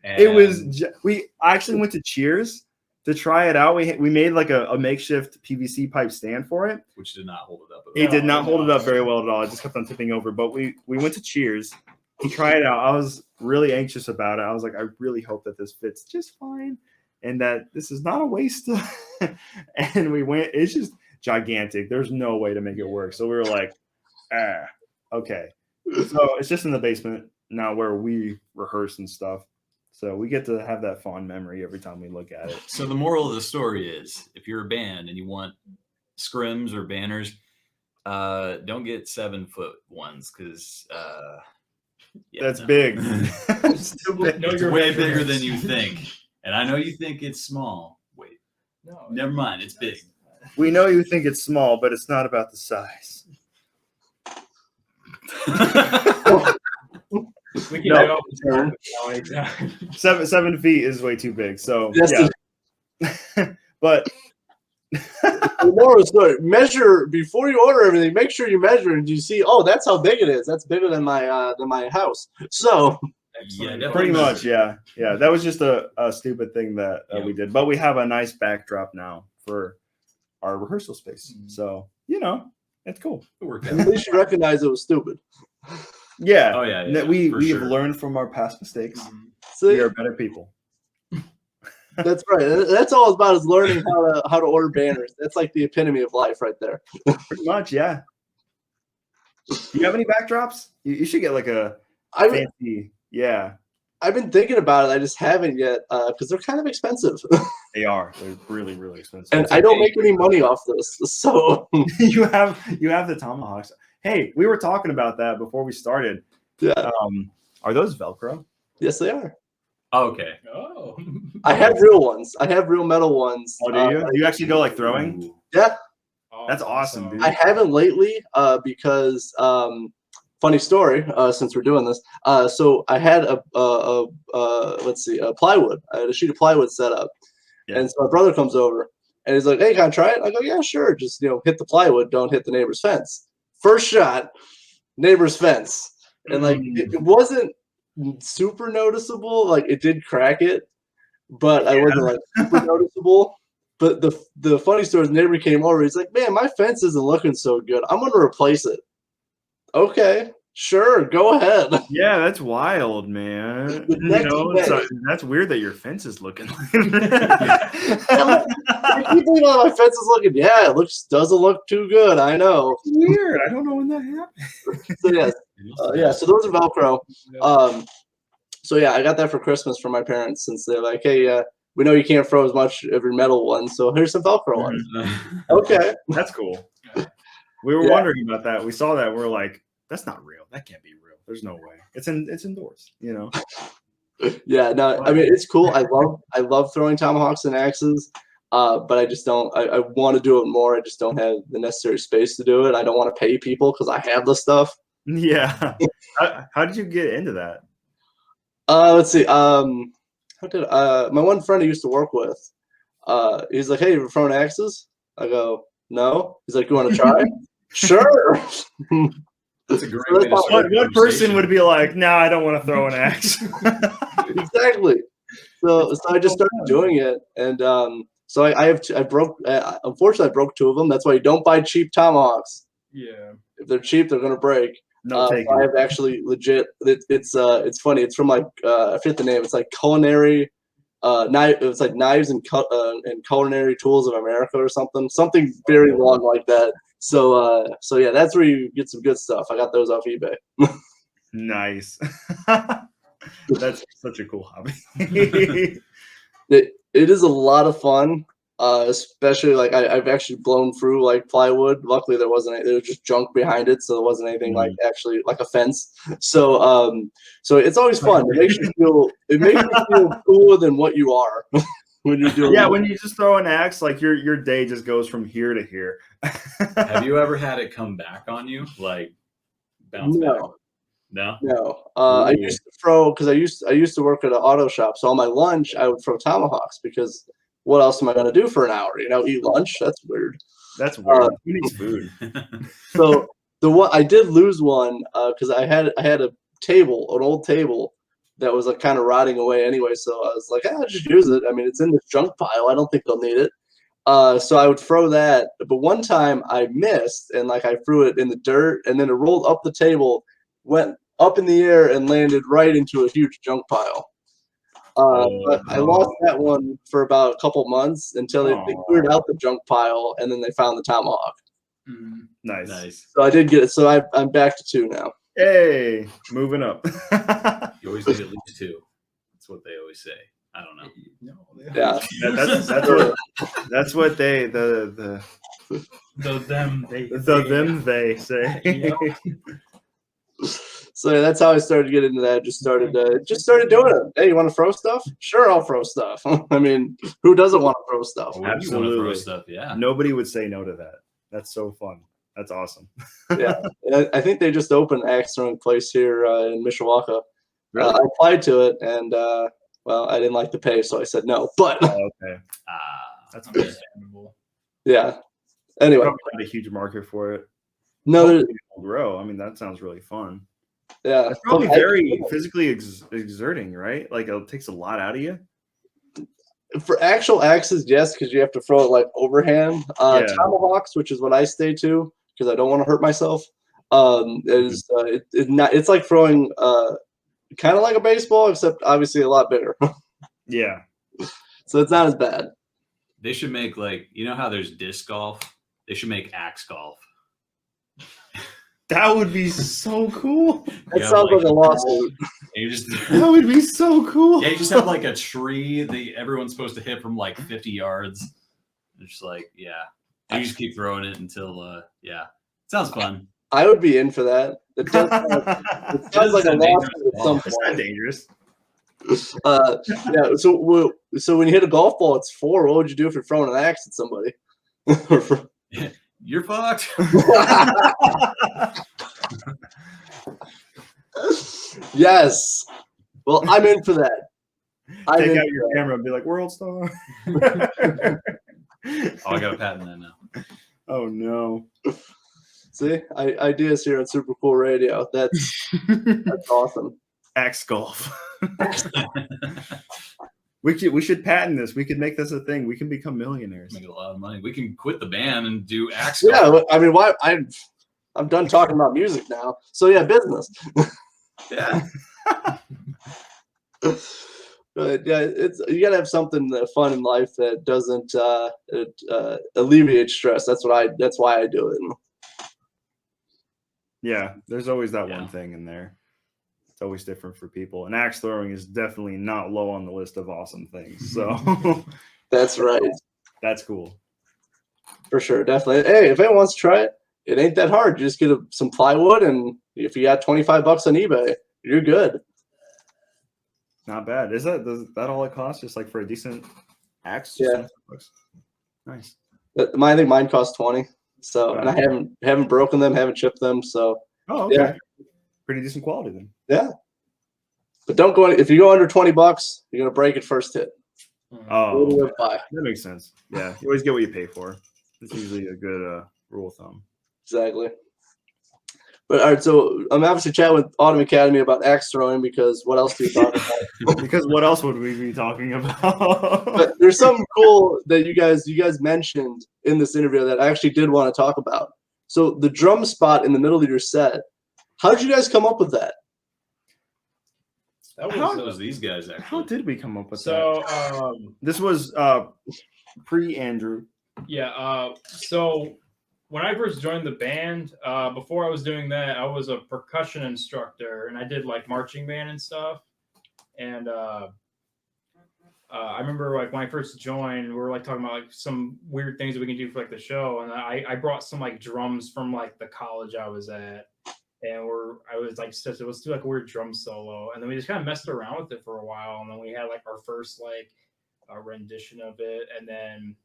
And
It was. We actually went to Cheers to try it out. We made like a makeshift PVC pipe stand for it.
which did not hold it up.
It did not hold it up very well at all. It just kept on tipping over. But we went to Cheers to try it out. I was really anxious about it. I was like, I really hope that this fits just fine and that this is not a waste. And we went. It's just gigantic. There's no way to make it work. So we were like, okay. So it's just in the basement now where we rehearse and stuff. So we get to have that fond memory every time we look at it.
So the moral of the story is, if you're a band and you want scrims or banners, don't get 7 foot ones because
That's big.
It's
too big.
No,
It's
you're
way
right.
bigger than you think. And I know you think it's small. Wait,
No,
never mind. It's big.
We know you think it's small, but it's not about the size.
we can
No.
go anytime.
7 feet is way too big. So
Yes,
yeah. But
The moral of the story: measure before you order everything. Make sure you measure and you see. Oh, that's how big it is. That's bigger than my house. So
Yeah, definitely.
pretty much, yeah. That was just a stupid thing that we did. But we have a nice backdrop now for our rehearsal space. So it's cool.
It worked
at
out.
least you recognize it was stupid.
Yeah.
Oh yeah,
That we
for
have
sure.
learned from our past mistakes.
See,
We are better people.
that's right. That's all it's about, is learning how to order banners. That's like the epitome of life right there.
Pretty much, yeah. Do you have any backdrops? You should get like a
I
fancy. Yeah,
I've been thinking about it. I just haven't yet because they're kind of expensive,
they are. They're really, really expensive.
and I don't make any money off this. So
you have the tomahawks. Hey, we were talking about that before we started.
yeah,
Are those Velcro?
yes, they are.
Oh, okay.
Oh,
I have real ones. I have real metal ones.
Oh, do you? You actually go like throwing?
Ooh.
Yeah,
That's awesome, dude.
I haven't lately because funny story. Since we're doing this, so I had a plywood. I had a sheet of plywood set up,
Yeah.
and so my brother comes over, And he's like, hey, can I try it? I go, yeah, sure. Just, hit the plywood. Don't hit the neighbor's fence. First shot, neighbor's fence. And like, it wasn't super noticeable. Like it did crack it, but I wasn't like super noticeable. But the funny story is the neighbor came over. He's like, man, my fence isn't looking so good. I'm going to replace it. Okay, sure. Go ahead.
Yeah, that's wild, man. That's weird that your fence is looking like
People my fence is looking. Yeah, it doesn't look too good. I know.
It's weird. I don't know when that happened.
So yeah. So those are Velcro. So yeah, I got that for Christmas from my parents since they're like, hey, we know you can't throw as much of your metal ones, so here's some Velcro ones. Okay,
that's cool. We were wondering about that. We saw that. We're like, that's not real. That can't be real. There's no way. It's indoors.
Yeah, no, I mean it's cool. I love throwing tomahawks and axes, but I just don't. I want to do it more. I just don't have the necessary space to do it. I don't want to pay people because I have the stuff.
Yeah. How did you get into that?
Let's see. My one friend I used to work with, he's like, hey, you ever thrown axes? I go, no. He's like, you want to try? Sure.
That's a great way to start.
One person would be like, no, I don't want to throw an axe.
Exactly. So I just started doing it, and so I broke. Unfortunately, I broke 2 of them. That's why you don't buy cheap tomahawks.
Yeah.
If they're cheap, they're gonna break.
No, take
I have actually legit. It's funny. It's from like I forget the name. It's like culinary. It's like Knives and Culinary Tools of America or something. Something very long like that. So yeah, that's where you get some good stuff. I got those off eBay.
Nice. That's such a cool hobby.
It is a lot of fun. Especially like I've actually blown through like plywood. Luckily there wasn't there was just junk behind it, so there wasn't anything like actually like a fence. So it's always fun. It makes you feel cooler than what you are when you're doing.
Yeah, when you just throw an axe, like your day just goes from here to here.
Have you ever had it come back on you, like bounce back? No.
I used to throw because I used to work at an auto shop. So on my lunch I would throw tomahawks because. What else am I going to do for an hour? Eat lunch? That's weird.
That's weird. Who needs food?
So one I did lose one because I had an old table that was like kind of rotting away anyway. So I was like, I'll just use it. I mean, it's in this junk pile. I don't think they'll need it. So I would throw that. But one time I missed and like I threw it in the dirt and then it rolled up the table, went up in the air and landed right into a huge junk pile. But I lost that one for about a couple months until they cleared out the junk pile and then they found the tomahawk.
Nice.
So I did get it. So I'm back to 2 now.
Hey, moving up.
You always need at least 2. That's what they always say. I don't know.
Yeah.
That's what they they say.
Yep.
So yeah, that's how I started getting into that. Just started doing it. Hey, you want to throw stuff? Sure, I'll throw stuff. I mean, who doesn't want to throw stuff?
Absolutely.
You want to throw stuff, yeah.
Nobody would say no to that. That's so fun. That's awesome.
Yeah, I think they just opened an axe throwing place here in Mishawaka.
Really?
I applied to it, and well, I didn't like the pay, so I said no. But
okay,
That's understandable.
Yeah. Anyway,
probably not a huge market for it.
No,
Hopefully it'll grow. I mean, that sounds really fun.
Yeah,
it's probably very physically exerting, right? Like it takes a lot out of you.
For actual axes, yes, because you have to throw it like overhand. Tomahawks, which is what I stay to, because I don't want to hurt myself. It's like throwing kind of like a baseball, except obviously a lot bigger.
Yeah.
So it's not as bad.
They should make how there's disc golf. They should make axe golf.
That would be so cool.
That sounds like a lawsuit.
That would be so cool.
Yeah, you just have like a tree that everyone's supposed to hit from like 50 yards. It's just like, yeah. And you just keep throwing it until, sounds fun.
I would be in for that. It sounds like a lawsuit at some point.
It's not dangerous.
Yeah. So when you hit a golf ball, it's 4. What would you do if you're throwing an axe at somebody?
You're fucked.
Yes. Well, I'm in for that.
Take out your camera and be like, World Star.
Oh, I got a patent that now.
Oh no.
See, ideas here on Super Cool Radio. That's awesome.
Axe golf. We should patent this. We could make this a thing. We can become millionaires.
Make a lot of money. We can quit the band and do axe.
Yeah,
golf.
I mean, why? I'm done talking about music now. So yeah, business.
Yeah.
But yeah, it's you gotta have something fun in life that doesn't alleviate stress. That's why I do it.
Yeah, there's always that
Yeah.
one thing in there. It's always different for people. And axe throwing is definitely not low on the list of awesome things. So
That's right,
that's cool.
for sure, definitely. Hey, if anyone wants to try it, it ain't that hard. You just get some plywood, and if you got $25 on eBay, you're good.
Not bad. Does that all it costs? Just like for a decent axe?
Yeah.
$25? Nice.
I think mine cost 20. So, and I haven't broken them, haven't chipped them. So,
Oh, okay.
Yeah.
Pretty decent quality then.
yeah. But don't go if you go under $20, you're gonna break it first hit.
Oh,
Way to live by.
that makes sense. Yeah, you always get what you pay for. It's usually a good rule of thumb.
Exactly. But all right, so I'm obviously chatting with Autumn Academy about axe throwing because what else do you talk about?
Because what else would we be talking about?
But there's something cool that you guys mentioned in this interview that I actually did want to talk about. So the drum spot in the middle of your set, how did you guys come up with that?
That
That was these guys actually.
How did we come up with that?
so.
This was pre-Andrew.
Yeah. So when I first joined the band, before I was doing that, I was a percussion instructor, and I did like marching band and stuff. And I remember like when I first joined, we were like talking about like some weird things that we can do for like the show, and I brought some like drums from like the college I was at, and let's do like a weird drum solo, and then we just kind of messed around with it for a while, and then we had like our first like rendition of it, and then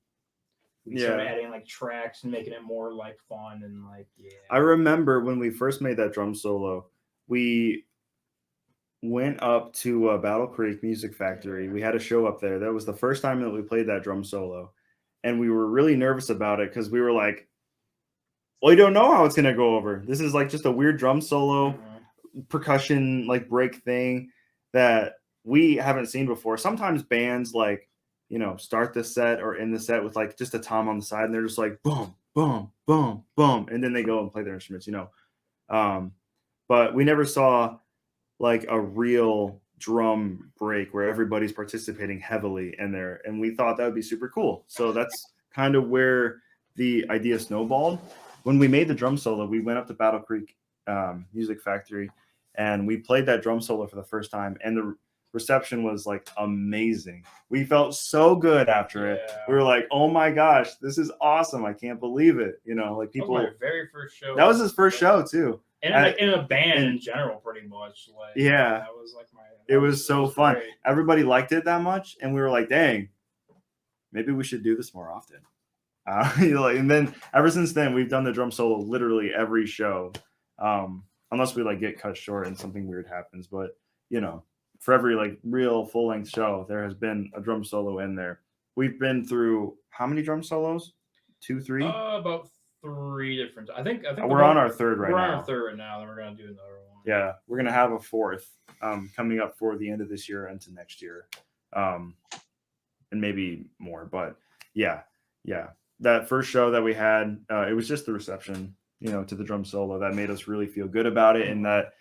we started adding like tracks and making it more like fun and like
I remember when we first made that drum solo, we went up to Battle Creek Music Factory. We had a show up there. That was the first time that we played that drum solo, and we were really nervous about it because we were like, well, you don't know how it's gonna go over. This is like just a weird drum solo, percussion like break thing that we haven't seen before. Sometimes bands like, you know, start the set or end the set with like just a tom on the side, and they're just like boom, boom, boom, boom, and then they go and play their instruments, you know. But we never saw like a real drum break where everybody's participating heavily in there, and we thought that would be super cool. So that's kind of where the idea snowballed. When we made the drum solo, we went up to Battle Creek Music Factory, and we played that drum solo for the first time, and the reception was like amazing. We felt so good after it. We were like, oh my gosh, this is awesome. I can't believe it. You know, like people.
That was my very first show.
That was his first show too.
And like in a band in general, pretty much. Like,
yeah.
That was like
it was so fun.
Great.
Everybody liked it that much, and we were like, dang, maybe we should do this more often. You know, and then ever since then, we've done the drum solo literally every show, unless we like get cut short and something weird happens. But you know, for every like real full length show, there has been a drum solo in there. We've been through how many drum solos? 2, 3?
About 3 different. I think
we're on our third right now.
We're on our third right now. Then we're gonna do another one.
Yeah, we're gonna have a 4th coming up for the end of this year into next year, and maybe more. But yeah. That first show that we had, it was just the reception, you know, to the drum solo that made us really feel good about it, and that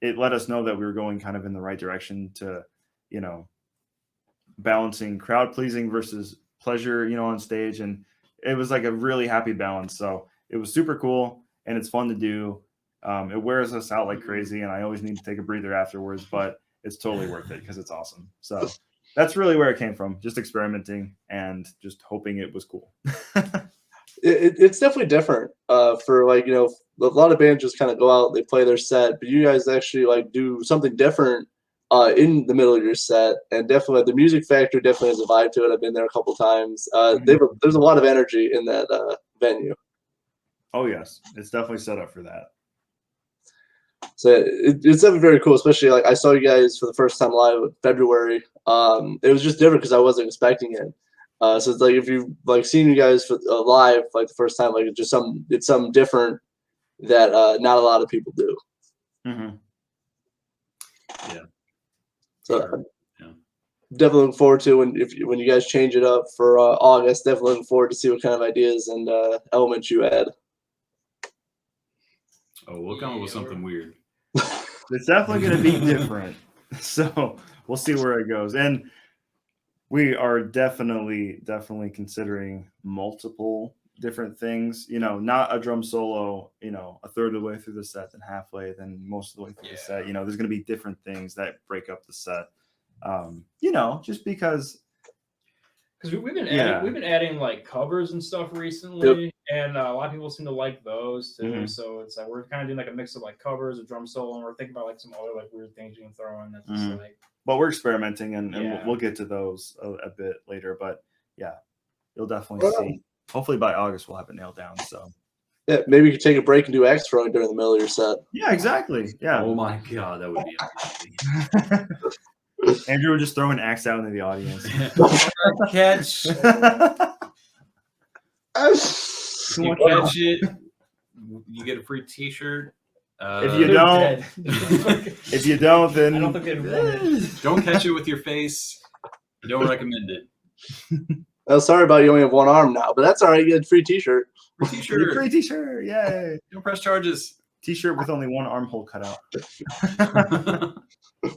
it let us know that we were going kind of in the right direction to, you know, balancing crowd pleasing versus pleasure, you know, on stage. And it was like a really happy balance. So it was super cool, and it's fun to do. It wears us out like crazy, and I always need to take a breather afterwards, but it's totally worth it because it's awesome. So that's really where it came from, just experimenting and just hoping it was cool.
It's definitely different for like, you know, a lot of bands just kind of go out, they play their set, but you guys actually like do something different in the middle of your set. And definitely the Music Factory definitely has a vibe to it. I've been there a couple times. There's a lot of energy in that venue. Oh
yes, it's definitely set up for that.
So it's definitely very cool, especially like I saw you guys for the first time live in February. It was just different because I wasn't expecting it. So it's like if you've like seen you guys for live like the first time, like it's something different that not a lot of people do.
Mm-hmm.
Yeah.
So
Sure. Yeah.
definitely looking forward to when you guys change it up for August. Definitely looking forward to see what kind of ideas and elements you add.
Oh, we'll come up with something weird.
It's definitely going to be different. So we'll see where it goes. And we are definitely considering multiple different things. You know, not a drum solo, you know, a third of the way through the set, then halfway, then most of the way through the set. You know, there's going to be different things that break up the set. You know, just because
we've been
Yeah.
adding like covers and stuff recently, and a lot of people seem to like those too.
Mhm.
So it's like we're kind of doing like a mix of like covers, a drum solo, and we're thinking about like some other like weird things you can throw in. That's just
Mhm.
like
but we're experimenting and
Yeah.
we'll get to those a bit later. But yeah, you'll definitely see. Hopefully by August we'll have it nailed down. So
Yeah, maybe you could take a break and do axe throwing during the middle of your set.
yeah, exactly. Yeah.
Oh my god, that would be amazing.
Andrew would just throw an axe out into the audience.
Catch. If you catch it, you get a free T-shirt.
If you
they're
don't,
dead.
if you don't, then
I don't think they'd want it.
Don't catch it with your face. Don't recommend it.
Oh, sorry about you only have one arm now, but that's all right. You get a free T-shirt.
Free T-shirt.
free T-shirt, yay!
Don't press charges.
T-shirt with only one armhole cut out.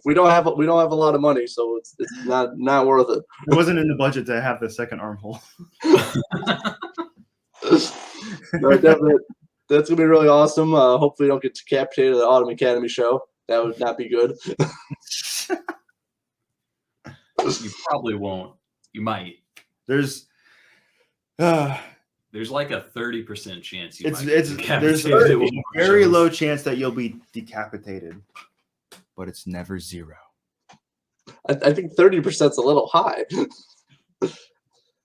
We don't have a lot of money, so it's not worth it.
It wasn't in the budget to have the second armhole.
No, definitely, that's gonna be really awesome. Hopefully, you don't get decapitated at the Autumn Academy show. That would not be good.
You probably won't. You might.
There's
There's like a 30% chance you might.
there's
decapitated
a
at one of our
very
shows.
low chance that you'll be decapitated, but it's never zero.
I think 30% is a little high.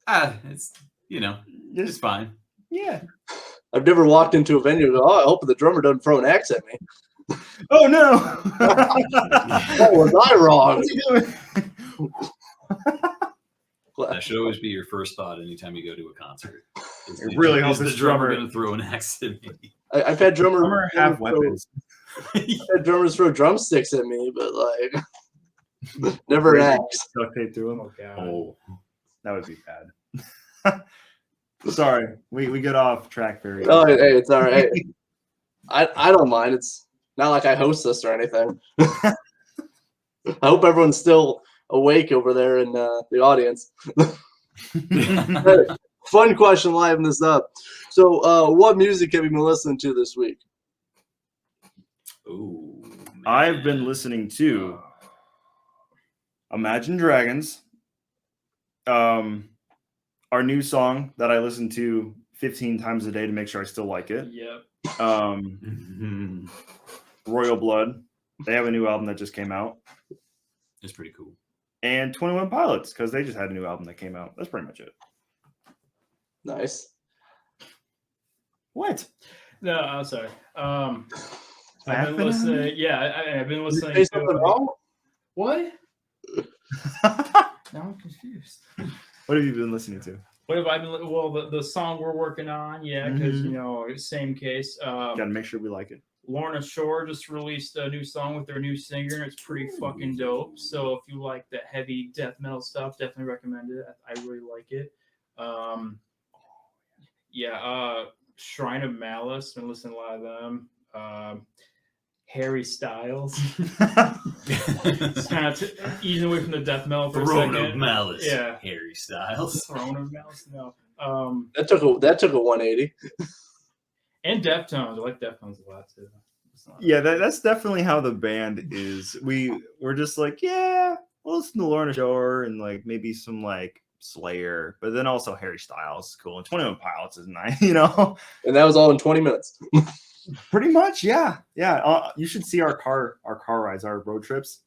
It's it's fine.
Yeah.
I've never walked into a venue and go, "Oh, I hope the drummer doesn't throw an axe at me."
Oh no!
Oh, was I wrong?
That should always be your first thought anytime you go to a concert.
It really helps
the
this
drummer
drummer-
going to throw an axe at me.
I've had
Drummer have weapons.
drummers throw drumsticks at me, but like never an axe.
Duct tape through them.
Oh god.
Oh,
That would be bad. Sorry, we get off track very.
Oh, hey, it's all right. I don't mind. It's not like I host this or anything. I hope everyone's still awake over there in the audience. Fun question, liven this up. So, what music have you been listening to this week?
ooh,
I've been
man.
listening to Imagine Dragons. Our new song that I listen to 15 times a day to make sure I still like it.
Yep.
Royal Blood. They have a new album that just came out.
It's pretty cool.
And 21 Pilots, because they just had a new album that came out. That's pretty much it.
Nice.
What?
No, I'm sorry. I've
Laughing
been
at me?
listening. Yeah, I've been
Did you
listening.
say something wrong?
What? Now I'm confused.
What have you been listening to?
What have I been? Well, the song we're working on, yeah, because same case.
Gotta make sure we like it.
Lorna Shore just released a new song with their new singer. It's pretty fucking dope. So if you like the heavy death metal stuff, definitely recommend it. I really like it. Shrine of Malice. Been listening to a lot of them. Harry Styles. It's kind of easing away from the death metal for
Throne
a second.
of Malice.
Yeah.
Harry Styles.
Throne of Malice. No.
That took a 180.
And Deftones. I like Deftones a lot too.
Yeah, that's definitely how the band is. We're just like, yeah, we'll listen to Lorna Shore and like maybe some like Slayer, but then also Harry Styles is cool. And 21 Pilots is nice,
And that was all in 20 minutes.
Pretty much, yeah. You should see our car rides, our road trips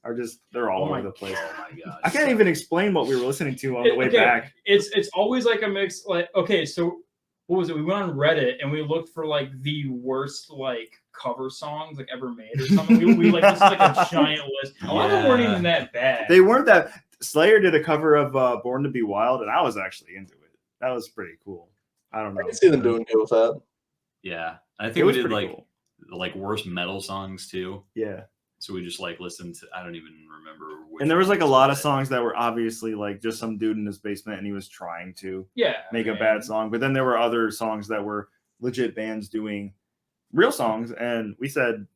they're all over the place.
Oh my god.
I can't even explain what we were listening to on the way back.
It's always like a mix. Like, okay, so what was it? We went on Reddit and we looked for like the worst like cover songs like ever made or something. We like this is like a giant list. A lot of them weren't even that bad.
They weren't that. Slayer did a cover of Born to Be Wild, and I was actually into it. That was pretty cool. I don't know.
I can see them doing good with that.
Yeah, I
It
think we
was
did
pretty
like
cool.
worst metal songs too.
Yeah.
So we just like listened to. I don't even remember. Which
And there was like a lot of
ones,
songs that were obviously like just some dude in his basement and he was trying to
Yeah.
make a
man.
bad song. But then there were other songs that were legit bands doing real songs, and we said,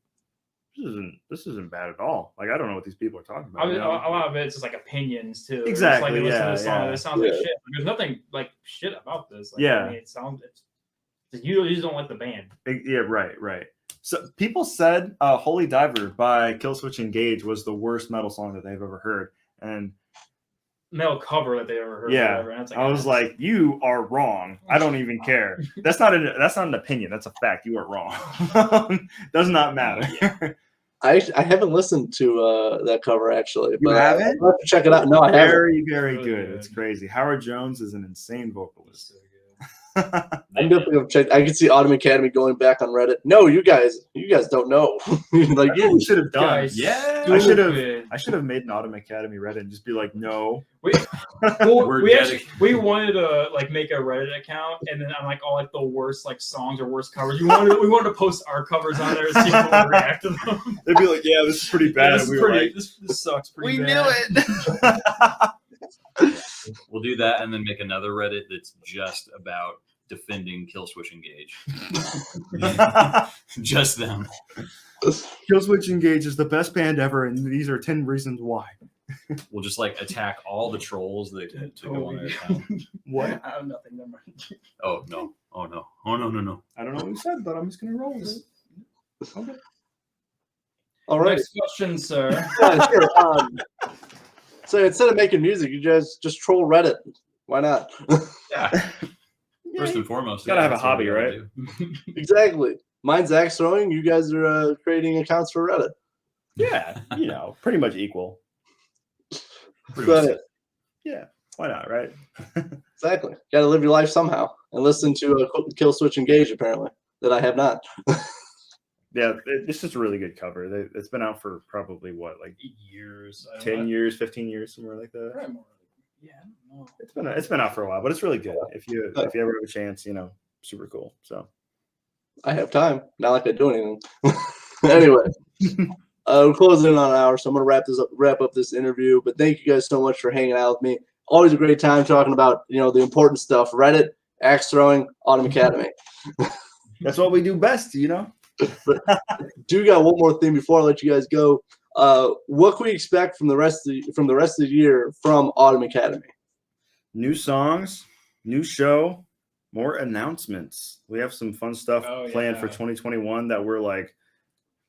this isn't bad at all. Like, I don't know what these people are talking about.
I mean,
you know?
a lot of it's just like opinions too.
Exactly,
It's like,
yeah,
listen to this song,
yeah.
it sounds like
Yeah.
shit. There's nothing like shit about this. Like,
Yeah.
I mean, it sounds. You just don't like the band.
Yeah, right. So people said Holy Diver by Killswitch Engage was the worst metal song that they've ever heard. And
Metal cover that they ever heard.
yeah,
Or whatever. And it's like,
I was like, you are wrong. I don't even care. That's not an opinion. That's a fact. You are wrong. Does not matter.
I haven't listened to that cover actually. But
haven't?
I'll have to check it out. No, I haven't.
Very, very
Really
good.
good.
It's crazy. Howard Jones is an insane vocalist.
So good.
I'm definitely gonna check. I can see Autumn Academy going back on Reddit. No, you guys don't know. Like
That's what we should have done.
Guys,
Yeah.
I should have made an Autumn Academy Reddit and just be like, no.
We're
we wanted to like make a Reddit account, and then I'm like all like the worst like songs or worst covers. We wanted to post our covers on there and see people would react to them.
They'd be like, yeah, this is pretty bad.
Yeah,
And we were like,
this sucks pretty
we
bad.
knew it.
We'll do that and then make another Reddit that's just about defending Killswitch Engage. Just them.
Killswitch Engage is the best band ever, and these are 10 reasons why.
We'll just like attack all the trolls that go on their account.
What?
I have nothing. Never mind.
Oh no. Oh no. Oh no.
I don't know what you said, but I'm just going to roll with it. Okay.
All right.
Next question, sir.
Yeah, sure. So instead of making music, you guys just troll Reddit. Why not?
Yeah. First and foremost,
Gotta have a
that's what
hobby,
we gotta
right?
do.
Exactly. Mine's axe throwing. You guys are creating accounts for Reddit.
Yeah, pretty much equal.
Pretty much
But
Yeah, why not, right?
exactly. Got to live your life somehow and listen to Killswitch Engage. Apparently, that I have not.
Yeah, this is a really good cover. It's been out for probably what, like
Years.
10 years, 15 years, somewhere like that.
Probably more. Yeah, I don't know.
It's been out for a while, but it's really good. If you ever have a chance, super cool. So
I have time. Not like I do anything. Anyway, we're closing in on an hour, so I'm gonna wrap up this interview. But thank you guys so much for hanging out with me. Always a great time talking about the important stuff: Reddit, axe throwing, Autumn Academy.
that's what we do best,
Do got one more thing before I let you guys go. What can we expect from the rest of the year from Autumn Academy?
New songs, new show, more announcements. We have some fun stuff planned for 2021 that we're like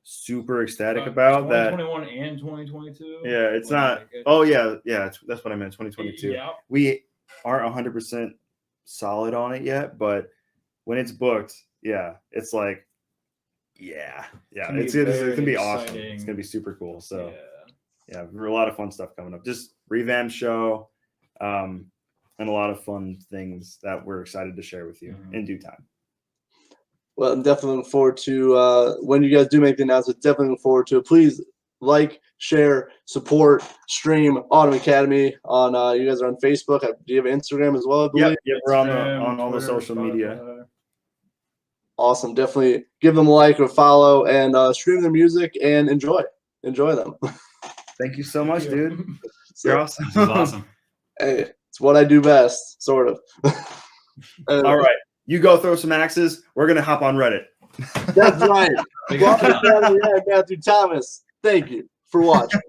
super ecstatic about.
2021 and 2022.
Yeah, it's not. Oh yeah, that's what I meant. 2022.
Yeah.
We aren't 100% solid on it yet, but when it's booked, it's like, it's gonna be awesome.
exciting.
It's gonna be super cool. So yeah, a lot of fun stuff coming up. Just revamped show, and a lot of fun things that we're excited to share with you in due time.
Well, I'm definitely looking forward to when you guys do make the announcement. Definitely looking forward to it. Please like, share, support, stream Autumn Academy on. You guys are on Facebook. Do you have Instagram as well? I believe.
Yep, we're on all the
Twitter,
social media.
Spotify.
Awesome. Definitely give them a like or follow and stream their music and enjoy them.
Thank you so much,
Thank you.
dude.
So,
You're awesome.
This is awesome.
hey, it's what I do best, sort of.
All right, you go throw some axes. We're gonna hop on Reddit.
That's right.
Big up.
Autumn Academy, Matthew Thomas. Thank you for watching.